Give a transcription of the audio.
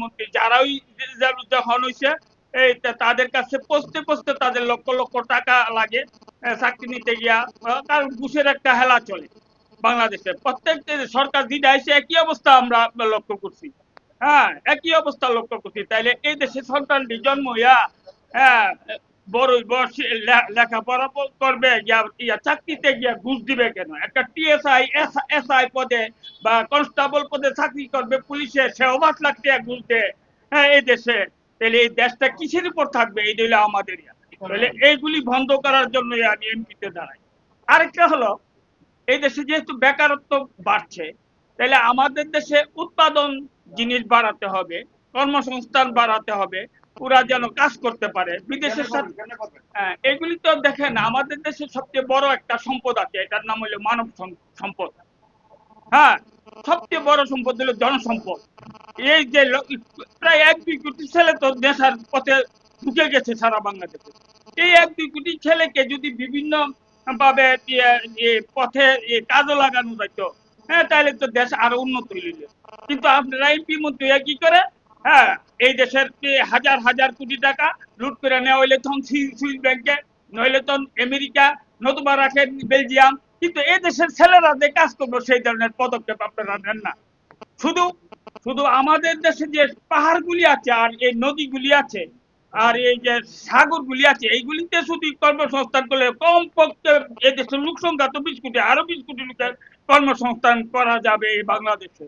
মন্ত্রী যারাই যখন হয়েছে এই তাদের কাছে পৌঁছতে পৌঁছতে তাদের লক্ষ লক্ষ টাকা লাগে চাকরি নিতে গিয়া, কারণ ঘুষের একটা হেলা চলে বাংলাদেশে। প্রত্যেক সরকার দিদা এসে একই অবস্থা আমরা লক্ষ্য করছি। হ্যাঁ, একই অবস্থা লক্ষ্য করছি। তাইলে এই দেশে সন্তানটি জন্ম হইয়া, হ্যাঁ, বড় বয়সে লেখাপড়া করবে, ইয়া চাকরিতে গিয়া ঘুষ দিবে কেন? একটা টিএসআই এসআই পদে বা কনস্টেবল পদে চাকরি করবে পুলিশে, সেও 5 লাখ টাকা ঘুষ দেয়। হ্যাঁ, এই দেশে। তাহলে এই দেশটা কিসের উপর থাকবে? এই দিলে আমাদের। তাহলে এইগুলি বন্ধ করার জন্য আমি এমপিতে দাঁড়াই। আরেকটা হলো, এই দেশে যেহেতু বেকারত্ব বাড়ছে, তাহলে আমাদের দেশে উৎপাদন জিনিস বাড়াতে হবে, কর্মসংস্থান বাড়াতে হবে, ওরা যেন কাজ করতে পারে বিদেশের সাথে। এগুলি তো দেখেন, আমাদের দেশে সবচেয়ে বড় একটা সম্পদ আছে, এটার নাম হলো মানব সম্পদ। হ্যাঁ, সবচেয়ে বড় সম্পদ হলো জনসম্পদ। এই যে প্রায় 1-2 কোটি ছেলে তো নেশার পথে ঢুকে গেছে সারা বাংলাদেশে। এই 1-2 কোটি ছেলেকে যদি বিভিন্ন ভাবে পথে কাজে লাগানো যেত, হ্যাঁ, তাহলে তো দেশ আরো উন্নত হইল। কিন্তু আপনারা এমপি মন্ত্রী কি করে? হ্যাঁ, এই দেশের হাজার হাজার কোটি টাকা লুট করে নেওয়া হইলে তখন সুইস ব্যাংকে, নইলে তখন আমেরিকা, নতুবা রাখেন বেলজিয়াম। কিন্তু এই দেশের ছেলেরা যে কাজ করবো সেই ধরনের পদক্ষেপ আপনারা নেন না। শুধু শুধু আমাদের দেশে যে পাহাড়গুলি আছে আর এই নদীগুলি আছে আর এই যে সাগরগুলি আছে, এইগুলিতে শুধু কর্মসংস্থান করলে কমপক্ষে এই দেশের লোক সংখ্যা তো 20 কোটি, আরো 20 কোটি লোকের কর্মসংস্থান করা যাবে এই বাংলাদেশে।